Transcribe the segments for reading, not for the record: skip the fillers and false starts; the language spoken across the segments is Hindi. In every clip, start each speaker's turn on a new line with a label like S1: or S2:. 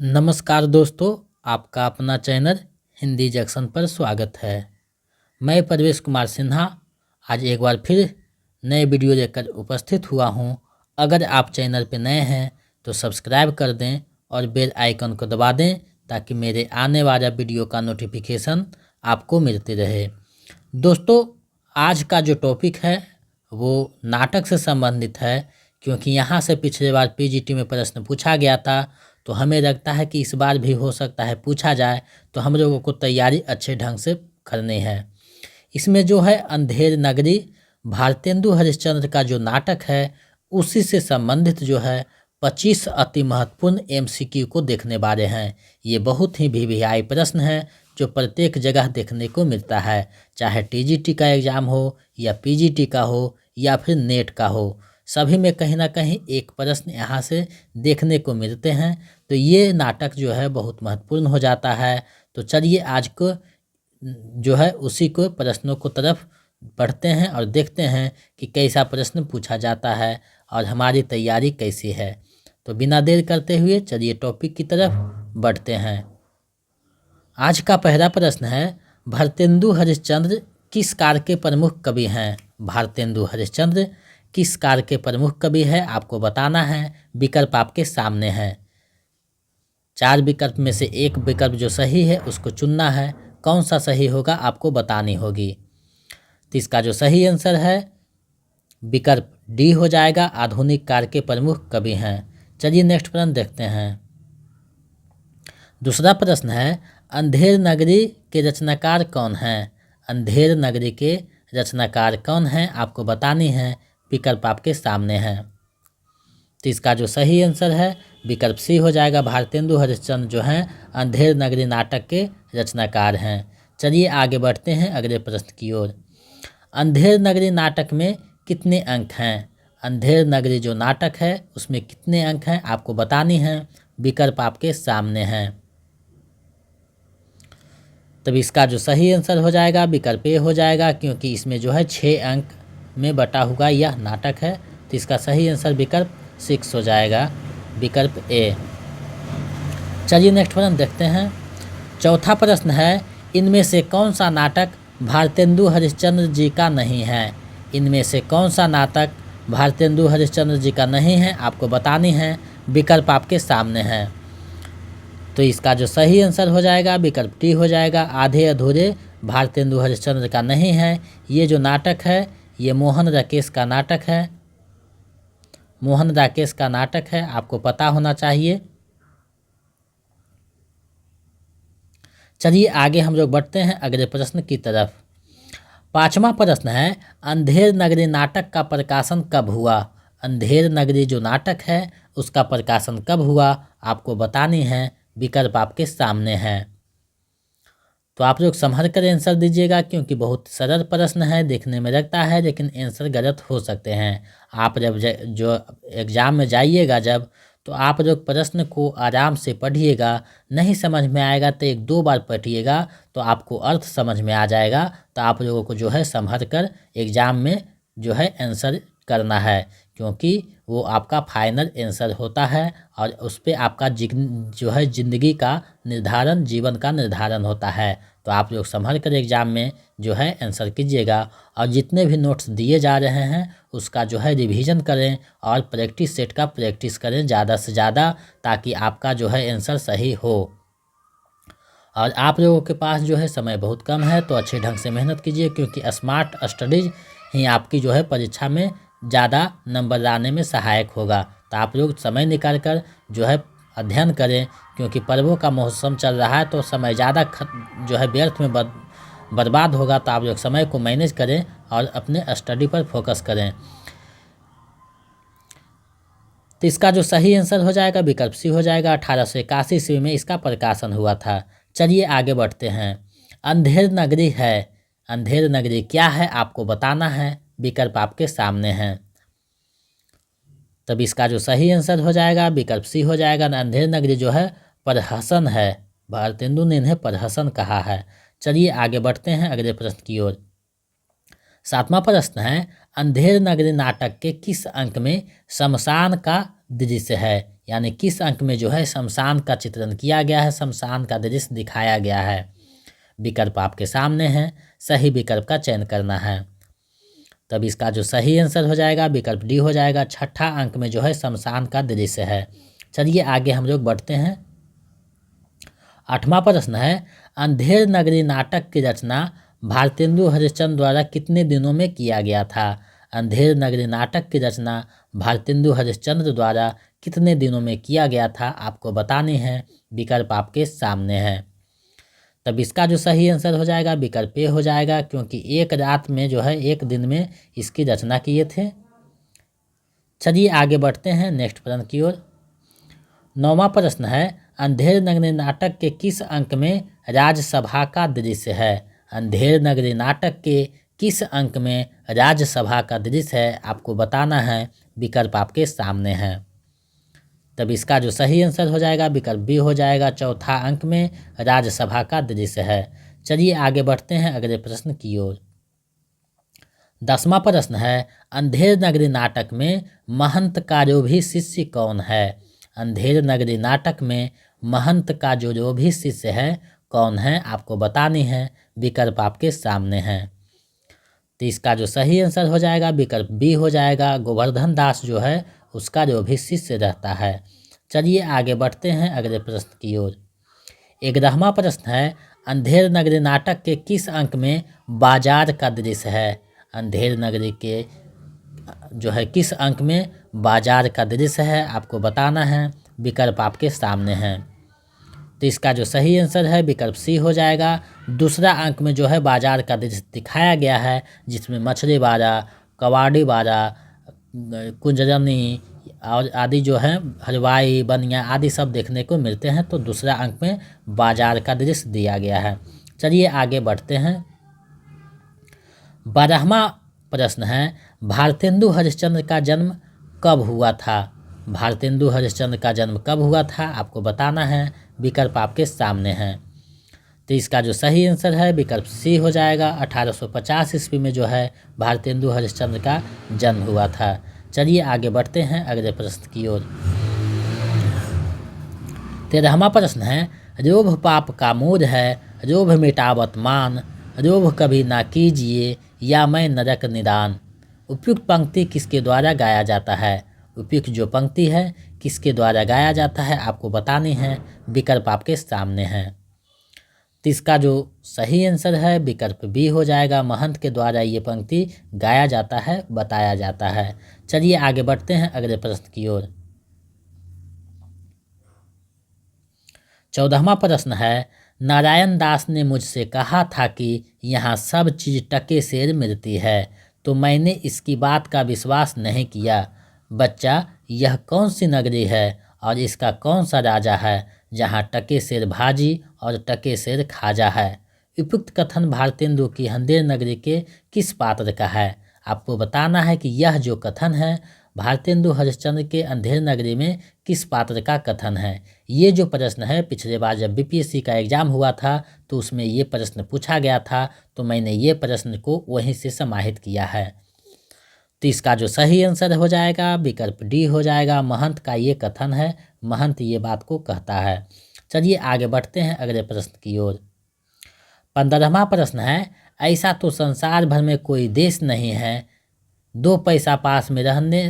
S1: नमस्कार दोस्तों, आपका अपना चैनल हिंदी जंक्शन पर स्वागत है। मैं परवेश कुमार सिन्हा आज एक बार फिर नए वीडियो लेकर उपस्थित हुआ हूं। अगर आप चैनल पर नए हैं तो सब्सक्राइब कर दें और बेल आइकन को दबा दें ताकि मेरे आने वाला वीडियो का नोटिफिकेशन आपको मिलते रहे। दोस्तों, आज का जो टॉपिक है वो नाटक से संबंधित है, क्योंकि यहाँ से पिछले बार पीजीटी में प्रश्न पूछा गया था, तो हमें लगता है कि इस बार भी हो सकता है पूछा जाए, तो हम लोगों को तैयारी अच्छे ढंग से करनी है। इसमें जो है अंधेर नगरी भारतेंदु हरिश्चंद्र का जो नाटक है उसी से संबंधित जो है 25 अति महत्वपूर्ण एमसीक्यू को देखने वाले हैं। ये बहुत ही वीवीआई प्रश्न है जो प्रत्येक जगह देखने को मिलता है, चाहे टीजीटी का एग्ज़ाम हो या पीजीटी का हो या फिर नेट का हो, सभी में कहीं ना कहीं एक प्रश्न यहाँ से देखने को मिलते हैं। तो ये नाटक जो है बहुत महत्वपूर्ण हो जाता है। तो चलिए आज को जो है उसी को प्रश्नों को तरफ बढ़ते हैं और देखते हैं कि कैसा प्रश्न पूछा जाता है और हमारी तैयारी कैसी है। तो बिना देर करते हुए चलिए टॉपिक की तरफ बढ़ते हैं। आज का पहला प्रश्न है, भारतेंदु हरिश्चंद्र किस काल के प्रमुख कवि हैं? भारतेंदु हरिश्चंद्र किस काल के प्रमुख कवि है आपको बताना है। विकल्प आपके सामने है। 4 विकल्प में से एक विकल्प जो सही है उसको चुनना है। कौन सा सही होगा आपको बतानी होगी। तो इसका जो सही आंसर है विकल्प डी हो जाएगा, आधुनिक काल के प्रमुख कवि हैं। चलिए नेक्स्ट प्रश्न देखते हैं। दूसरा प्रश्न है, अंधेर नगरी के रचनाकार कौन हैं? अंधेर नगरी के रचनाकार कौन हैं आपको बतानी है। विकल्प आपके सामने है। तो इसका जो सही आंसर है विकल्प सी हो जाएगा, भारतेंदु हरिश्चंद्र जो हैं अंधेर नगरी नाटक के रचनाकार हैं। चलिए आगे बढ़ते हैं अगले प्रश्न की ओर। अंधेर नगरी नाटक में कितने अंक हैं? अंधेर नगरी जो नाटक है उसमें कितने अंक हैं आपको बतानी है। विकल्प आपके सामने हैं। तब इसका जो सही आंसर हो जाएगा विकल्प ए हो जाएगा, क्योंकि इसमें जो है 6 अंक में बटा हुआ यह नाटक है। तो इसका सही आंसर विकल्प 6 हो जाएगा, विकल्प ए। चलिए नेक्स्ट प्रश्न देखते हैं। चौथा प्रश्न है, इनमें से कौन सा नाटक भारतेंदु हरिश्चंद्र जी का नहीं है? इनमें से कौन सा नाटक भारतेंदु हरिश्चंद्र जी का नहीं है आपको बतानी है। विकल्प आपके सामने है। तो इसका जो सही आंसर हो जाएगा विकल्प टी हो जाएगा, आधे अधूरे भारतेंदु हरिश्चंद्र का नहीं है। ये जो नाटक है ये मोहन राकेश का नाटक है। मोहन राकेश का नाटक है, आपको पता होना चाहिए। चलिए आगे हम लोग बढ़ते हैं अगले प्रश्न की तरफ। 5वां प्रश्न है, अंधेर नगरी नाटक का प्रकाशन कब हुआ? अंधेर नगरी जो नाटक है उसका प्रकाशन कब हुआ आपको बतानी है। विकल्प आपके सामने है। तो आप लोग संभल कर आंसर दीजिएगा, क्योंकि बहुत सरल प्रश्न है, देखने में लगता है लेकिन आंसर गलत हो सकते हैं। आप जब जो एग्ज़ाम में जाइएगा जब, तो आप लोग प्रश्न को आराम से पढ़िएगा। नहीं समझ में आएगा तो 1-2 बार पढ़िएगा तो आपको अर्थ समझ में आ जाएगा। तो आप लोगों को जो है संभल कर एग्ज़ाम में जो है आंसर करना है, क्योंकि वो आपका फाइनल आंसर होता है और उस पर आपका जो है ज़िंदगी का निर्धारण, जीवन का निर्धारण होता है। तो आप लोग संभल कर एग्ज़ाम में जो है आंसर कीजिएगा और जितने भी नोट्स दिए जा रहे हैं उसका जो है रिवीजन करें और प्रैक्टिस सेट का प्रैक्टिस करें ज़्यादा से ज़्यादा, ताकि आपका जो है आंसर सही हो। और आप लोगों के पास जो है समय बहुत कम है, तो अच्छे ढंग से मेहनत कीजिए, क्योंकि स्मार्ट स्टडीज़ ही आपकी जो है परीक्षा में ज़्यादा नंबर लाने में सहायक होगा। तो आप लोग समय निकाल कर जो है अध्ययन करें, क्योंकि पर्वों का मौसम चल रहा है तो समय ज़्यादा जो है व्यर्थ में बर्बाद होगा। तो आप लोग समय को मैनेज करें और अपने स्टडी पर फोकस करें। तो इसका जो सही आंसर हो जाएगा विकल्प सी हो जाएगा, 1881 ईस्वी में इसका प्रकाशन हुआ था। चलिए आगे बढ़ते हैं। अंधेर नगरी है, अंधेर नगरी क्या है आपको बताना है। विकल्प आपके सामने हैं। तब इसका जो सही आंसर हो जाएगा विकल्प सी हो जाएगा, अंधेर नगरी जो है प्रहसन है। भारतेंदु ने इन्हें प्रहसन कहा है। चलिए आगे बढ़ते हैं अगले प्रश्न की ओर। 7वां प्रश्न है, अंधेर नगरी नाटक के किस अंक में शमशान का दृश्य है? यानी किस अंक में जो है शमशान का चित्रण किया गया है, शमशान का दृश्य दिखाया गया है। विकल्प आपके सामने हैं, सही विकल्प का चयन करना है। तब इसका जो सही आंसर हो जाएगा विकल्प डी हो जाएगा। छठा अंक में जो है शमशान का दृश्य है। चलिए आगे हम लोग बढ़ते हैं। 8वां प्रश्न है, अंधेर नगरी नाटक की रचना भारतेंदु हरिश्चंद्र द्वारा कितने दिनों में किया गया था? अंधेर नगरी नाटक की रचना भारतेंदु हरिश्चंद्र द्वारा कितने दिनों में किया गया था, आपको बतानी है। विकल्प आपके सामने है। तब इसका जो सही आंसर हो जाएगा विकल्प ए हो जाएगा, क्योंकि एक रात में जो है, एक दिन में इसकी रचना किए थे। चलिए आगे बढ़ते हैं नेक्स्ट प्रश्न की ओर। 9वां प्रश्न है, अंधेर नगरी नाटक के किस अंक में राज्यसभा का दृश्य है? अंधेर नगरी नाटक के किस अंक में राज्यसभा का दृश्य है, आपको बताना है। विकल्प आपके सामने है। तब इसका जो सही आंसर हो जाएगा विकल्प बी हो जाएगा। चौथा अंक में राज्यसभा का दृश्य है। चलिए आगे बढ़ते हैं अगले प्रश्न की ओर। 10वां प्रश्न है, अंधेर नगरी नाटक में महंत का जो भी शिष्य कौन है? अंधेर नगरी नाटक में महंत का जो भी शिष्य है कौन है, आपको बतानी है। विकल्प आपके सामने है। तो इसका जो सही आंसर हो जाएगा विकल्प बी हो जाएगा। गोवर्धन दास जो है उसका जो भी शिष्य रहता है। चलिए आगे बढ़ते हैं अगले प्रश्न की ओर। 11वां प्रश्न है, अंधेर नगरी नाटक के किस अंक में बाजार का दृश्य है? अंधेर नगरी के जो है किस अंक में बाजार का दृश्य है, आपको बताना है। विकल्प आपके सामने है। तो इसका जो सही आंसर है विकल्प सी हो जाएगा। दूसरा अंक में जो है बाजार का दृश्य दिखाया गया है, जिसमें मछली बाजार, कबाड़ी बाजार, कुंजरनी और आदि जो है हलवाई बनिया आदि सब देखने को मिलते हैं। तो दूसरा अंक में बाजार का दृश्य दिया गया है। चलिए आगे बढ़ते हैं। 12वां प्रश्न है, भारतेंदु हरिश्चंद्र का जन्म कब हुआ था? भारतेंदु हरिश्चंद्र का जन्म कब हुआ था, आपको बताना है। विकल्प आपके सामने हैं। तो इसका जो सही आंसर है विकल्प सी हो जाएगा। 1850 ईस्वी में जो है भारतेंदु हरिश्चंद्र का जन्म हुआ था। चलिए आगे बढ़ते हैं अगले प्रश्न की ओर। 13वां प्रश्न है, रोभ पाप का मूल है, रोभ मिटावत मान, रोभ कभी ना कीजिए, या मैं नरक निदान। उपयुक्त पंक्ति किसके द्वारा गाया जाता है? उपयुक्त जो पंक्ति है किसके द्वारा गाया जाता है, आपको बतानी है। विकल्प आपके सामने है। तो इसका जो सही आंसर है विकल्प बी हो जाएगा। महंत के द्वारा ये पंक्ति गाया जाता है, बताया जाता है। चलिए आगे बढ़ते हैं अगले प्रश्न की ओर। 14वां प्रश्न है, नारायण दास ने मुझसे कहा था कि यहाँ सब चीज़ टके सेर मिलती है, तो मैंने इसकी बात का विश्वास नहीं किया। बच्चा, यह कौन सी नगरी है और इसका कौन सा राजा है जहाँ टके सेर भाजी और टके सेर खाजा है? उपयुक्त कथन भारतेंदु की अंधेर नगरी के किस पात्र का है? आपको बताना है कि यह जो कथन है भारतेंदु हरिश्चंद्र के अंधेर नगरी में किस पात्र का कथन है। ये जो प्रश्न है पिछले बार जब बीपीएससी का एग्जाम हुआ था तो उसमें ये प्रश्न पूछा गया था, तो मैंने ये प्रश्न को वहीं से समाहित किया है। तो इसका जो सही आंसर हो जाएगा विकल्प डी हो जाएगा। महंत का ये कथन है, महंत ये बात को कहता है। चलिए आगे बढ़ते हैं अगले प्रश्न की ओर। 15वां प्रश्न है, ऐसा तो संसार भर में कोई देश नहीं है, 2 पैसा पास में रहने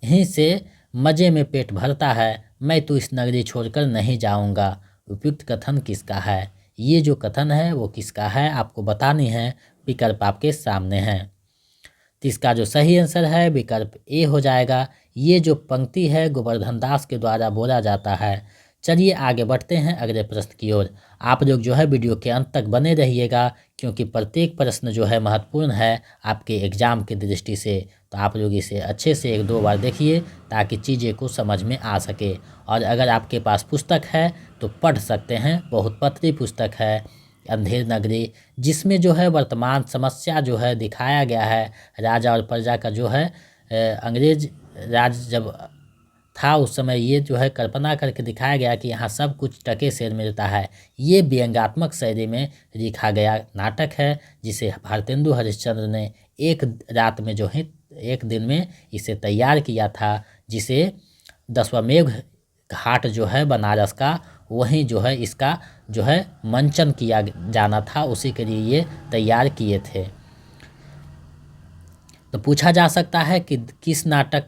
S1: ही से मज़े में पेट भरता है, मैं तो इस नगरी छोड़कर नहीं जाऊंगा। उपयुक्त कथन किसका है? ये जो कथन है वो किसका है, आपको बतानी है। विकल्प आपके सामने है। तो इसका जो सही आंसर है विकल्प ए हो जाएगा। ये जो पंक्ति है गोवर्धन दास के द्वारा बोला जाता है। चलिए आगे बढ़ते हैं अगले प्रश्न की ओर। आप लोग जो है वीडियो के अंत तक बने रहिएगा, क्योंकि प्रत्येक प्रश्न जो है महत्वपूर्ण है आपके एग्ज़ाम की दृष्टि से। तो आप लोग इसे अच्छे से 1-2 बार देखिए ताकि चीज़ें को समझ में आ सके। और अगर आपके पास पुस्तक है तो पढ़ सकते हैं, बहुत पतली पुस्तक है अंधेर नगरी, जिसमें जो है वर्तमान समस्या जो है दिखाया गया है। राजा और प्रजा का जो है अंग्रेज राज जब था उस समय ये जो है कल्पना करके दिखाया गया कि यहाँ सब कुछ टके सेर मिलता है। ये व्यंग्यात्मक शैली में लिखा गया नाटक है, जिसे भारतेंदु हरिश्चंद्र ने एक रात में जो है एक दिन में इसे तैयार किया था, जिसे दशवमेध घाट जो है बनारस का, वहीं जो है इसका जो है मंचन किया जाना था, उसी के लिए ये तैयार किए थे। तो पूछा जा सकता है कि किस नाटक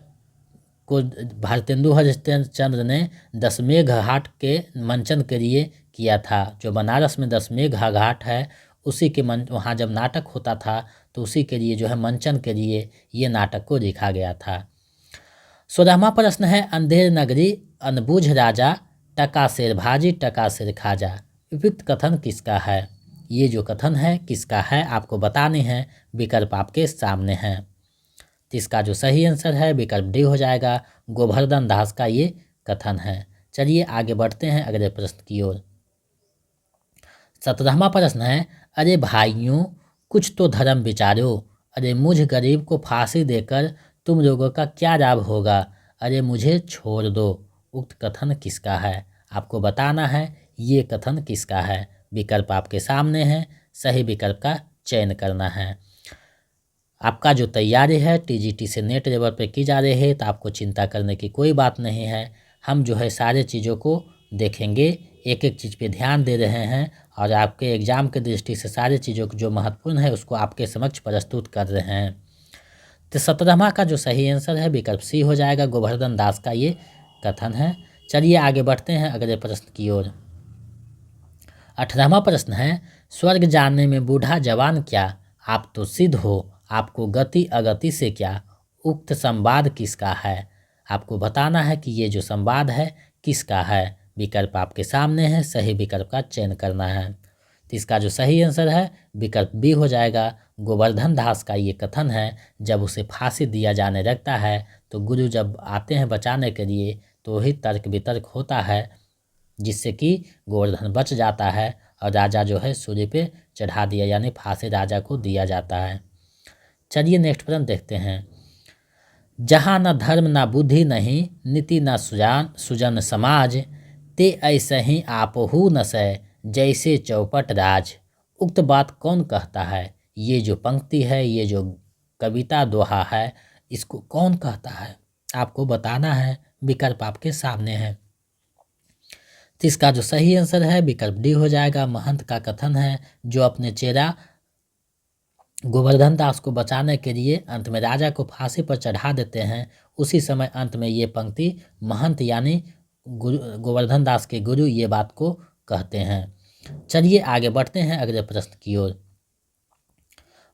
S1: को भारतेंदु हरिश्चंद्र ने दशमेघ घाट के मंचन के लिए किया था। जो बनारस में दशमेघ घाट है, उसी के वहाँ जब नाटक होता था तो उसी के लिए जो है मंचन के लिए ये नाटक को लिखा गया था। 16वां प्रश्न है, अंधेर नगरी अनबूझ राजा, टका शेर भाजी टका शेर खाजा, उपयुक्त कथन किसका है? ये जो कथन है किसका है आपको बताने हैं, विकल्प आपके सामने हैं। तो इसका जो सही आंसर है विकल्प डी हो जाएगा, गोवर्धन दास का ये कथन है। चलिए आगे बढ़ते हैं अगले प्रश्न की ओर। 17वां प्रश्न है, अरे भाइयों कुछ तो धर्म विचारो, अरे मुझ गरीब को फांसी देकर तुम लोगों का क्या लाभ होगा, अरे मुझे छोड़ दो, उक्त कथन किसका है? आपको बताना है ये कथन किसका है। विकल्प आपके सामने है, सही विकल्प का चयन करना है। आपका जो तैयारी है टीजीटी से नेट लेवल पे की जा रही है, तो आपको चिंता करने की कोई बात नहीं है। हम जो है सारे चीज़ों को देखेंगे, एक एक चीज़ पे ध्यान दे रहे हैं और आपके एग्ज़ाम के दृष्टि से सारी चीज़ों को जो महत्वपूर्ण है उसको आपके समक्ष प्रस्तुत कर रहे हैं। तो 17वां का जो सही आंसर है विकल्प सी हो जाएगा, गोवर्धन दास का ये कथन है। चलिए आगे बढ़ते हैं अगले प्रश्न की ओर। 18वां प्रश्न है, स्वर्ग जानने में बूढ़ा जवान क्या, आप तो सिद्ध हो, आपको गति अगति से क्या, उक्त संवाद किसका है? आपको बताना है कि ये जो संवाद है किसका है। विकल्प आपके सामने है, सही विकल्प का चयन करना है। तो इसका जो सही आंसर है विकल्प बी हो जाएगा, गोवर्धन दास का ये कथन है। जब उसे फांसी दिया जाने लगता है तो गुरु जब आते हैं बचाने के लिए तो वही तर्क वितर्क होता है, जिससे कि गोवर्धन बच जाता है और राजा जो है सूर्य पे चढ़ा दिया, यानी फांसी राजा को दिया जाता है। चलिए नेक्स्ट प्रश्न देखते हैं। जहाँ न धर्म न बुद्धि नहीं, नीति न सुजन समाज, ते ऐसे ही आपहु न सै, जैसे चौपट राज, उक्त बात कौन कहता है? ये जो पंक्ति है, ये जो कविता दोहा है, इसको कौन कहता है आपको बताना है। विकल्प आपके सामने है। तो इसका जो सही आंसर है विकल्प डी हो जाएगा, महंत का कथन है, जो अपने चेहरा गोवर्धन दास को बचाने के लिए अंत में राजा को फांसी पर चढ़ा देते हैं। उसी समय अंत में ये पंक्ति महंत यानी गोवर्धन दास के गुरु ये बात को कहते हैं। चलिए आगे बढ़ते हैं अगले प्रश्न की ओर।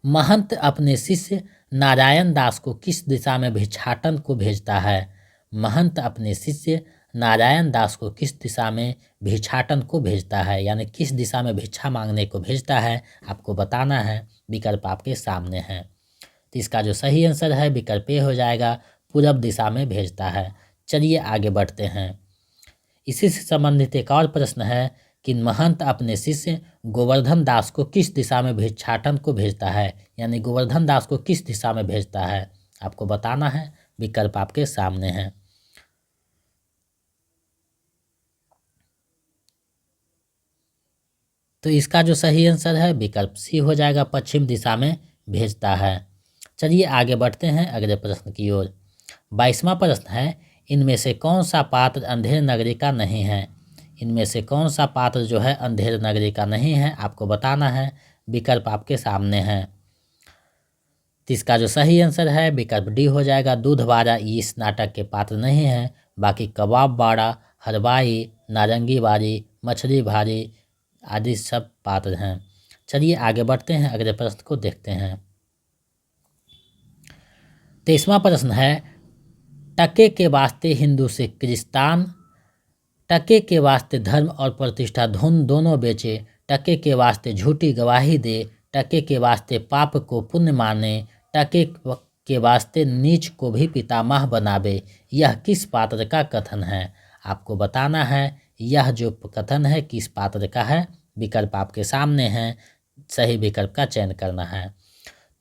S1: महंत अपने शिष्य नारायण दास को किस दिशा में भिक्षाटन को भेजता है? महंत अपने शिष्य नारायण दास को किस दिशा में भिक्षाटन को भेजता है, यानी किस दिशा में भिक्षा मांगने को भेजता है आपको बताना है। विकल्प आपके सामने है। तो इसका जो सही आंसर है विकल्प ए हो जाएगा, पूरब दिशा में भेजता है। चलिए आगे बढ़ते हैं। इसी से संबंधित एक और प्रश्न है कि महंत अपने शिष्य गोवर्धन दास को किस दिशा में भिक्षाटन को भेजता है, यानी गोवर्धन दास को किस दिशा में भेजता है आपको बताना है। विकल्प आपके सामने है। तो इसका जो सही आंसर है विकल्प सी हो जाएगा, पश्चिम दिशा में भेजता है। चलिए आगे बढ़ते हैं अगले प्रश्न की ओर। 22वां प्रश्न है, इनमें से कौन सा पात्र अंधेर नगरी का नहीं है? इनमें से कौन सा पात्र जो है अंधेर नगरी का नहीं है आपको बताना है। विकल्प आपके सामने है। तो इसका जो सही आंसर है विकल्प डी हो जाएगा, दूधवाड़ा इस नाटक के पात्र नहीं हैं। बाकी कबाब बाड़ा, हलवाई, नारंगी बारी, मछली भारी आदि सब पात्र हैं। चलिए आगे बढ़ते हैं अगले प्रश्न को देखते हैं। 23वां प्रश्न है, टके के वास्ते हिंदू से क्रिस्तान, टके के वास्ते धर्म और प्रतिष्ठा धन दोनों बेचे, टके के वास्ते झूठी गवाही दे, टके के वास्ते पाप को पुण्य माने, टके के वास्ते नीच को भी पितामह बनावे, यह किस पात्र का कथन है आपको बताना है। यह जो कथन है किस पात्र का है। विकल्प आपके सामने हैं, सही विकल्प का चयन करना है।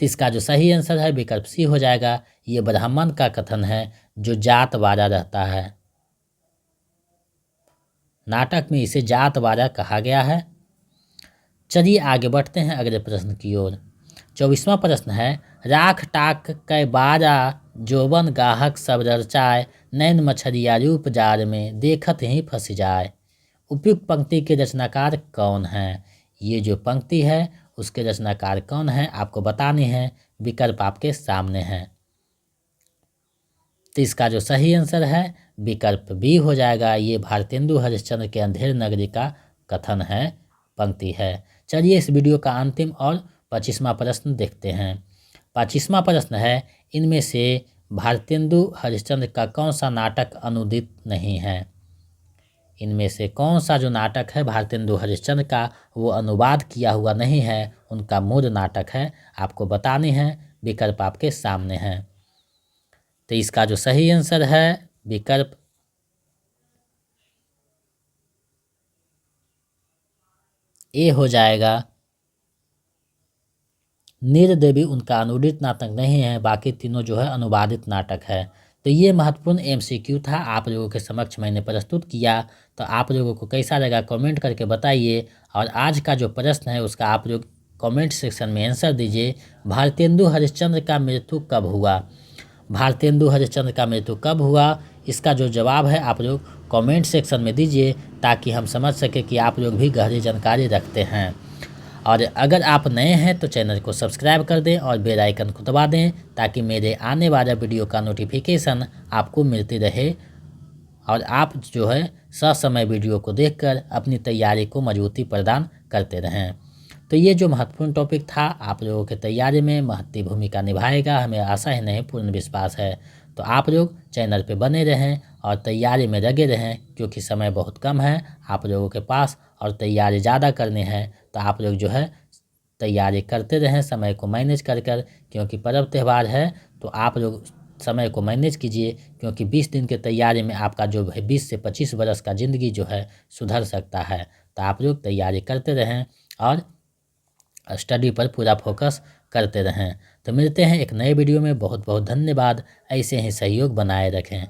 S1: तो इसका जो सही आंसर है विकल्प सी हो जाएगा, ये ब्राह्मण का कथन है जो जात वारा रहता है। नाटक में इसे जात वारा कहा गया है। चलिए आगे बढ़ते हैं अगले प्रश्न की ओर। 24वां प्रश्न है, राख टाक कै बारा जोबन गाहक सब रचाए, नैन मछरिया रूप जार में देखत ही फंस जाए। उपयुक्त पंक्ति के रचनाकार कौन है? ये जो पंक्ति है उसके रचनाकार कौन है आपको बतानी है। विकल्प आपके सामने है। तो इसका जो सही आंसर है विकल्प बी हो जाएगा। ये भारतेंदु हरिश्चंद्र के अंधेर नगरी का कथन है, पंक्ति है। चलिए इस वीडियो का अंतिम और 25वां प्रश्न देखते हैं। 25वां प्रश्न है, इनमें से भारतेंदु हरिश्चंद्र का कौन सा नाटक अनुदित नहीं है? इनमें से कौन सा जो नाटक है भारतेंदु हरिश्चंद्र का वो अनुवाद किया हुआ नहीं है, उनका मूल नाटक है, आपको बताने हैं। विकल्प आपके सामने है। तो इसका जो सही आंसर है विकल्प ए हो जाएगा। नीर देवी उनका अनुदित नाटक नहीं है, बाकी तीनों जो है अनुवादित नाटक है। तो ये महत्वपूर्ण एमसीक्यू था, आप लोगों के समक्ष मैंने प्रस्तुत किया। तो आप लोगों को कैसा लगा कमेंट करके बताइए। और आज का जो प्रश्न है उसका आप लोग कमेंट सेक्शन में आंसर दीजिए। भारतेंदु हरिश्चंद्र का मृत्यु कब हुआ? भारतेंदु हरिश्चंद्र का मृत्यु कब हुआ, इसका जो जवाब है आप लोग कमेंट सेक्शन में दीजिए, ताकि हम समझ सकें कि आप लोग भी गहरी जानकारी रखते हैं। और अगर आप नए हैं तो चैनल को सब्सक्राइब कर दें और बेल आइकन को दबा दें, ताकि मेरे आने वाला वीडियो का नोटिफिकेशन आपको मिलती रहे और आप जो है ससमय वीडियो को देखकर अपनी तैयारी को मजबूती प्रदान करते रहें। तो ये जो महत्वपूर्ण टॉपिक था आप लोगों के तैयारी में महत्वपूर्ण भूमिका निभाएगा, हमें आशा ही नहीं पूर्ण विश्वास है। तो आप लोग चैनल पे बने रहें और तैयारी में लगे रहें, क्योंकि समय बहुत कम है आप लोगों के पास और तैयारी ज़्यादा करनी है। तो आप लोग जो है तैयारी करते रहें समय को मैनेज कर कर, क्योंकि पर्व त्यौहार है तो आप लोग समय को मैनेज कीजिए, क्योंकि 20 दिन के तैयारी में आपका जो है 20 से 25 बरस का ज़िंदगी जो है सुधर सकता है। तो आप लोग तैयारी करते रहें और स्टडी पर पूरा फोकस करते रहें। तो मिलते हैं एक नए वीडियो में। बहुत बहुत धन्यवाद। ऐसे ही सहयोग बनाए रखें।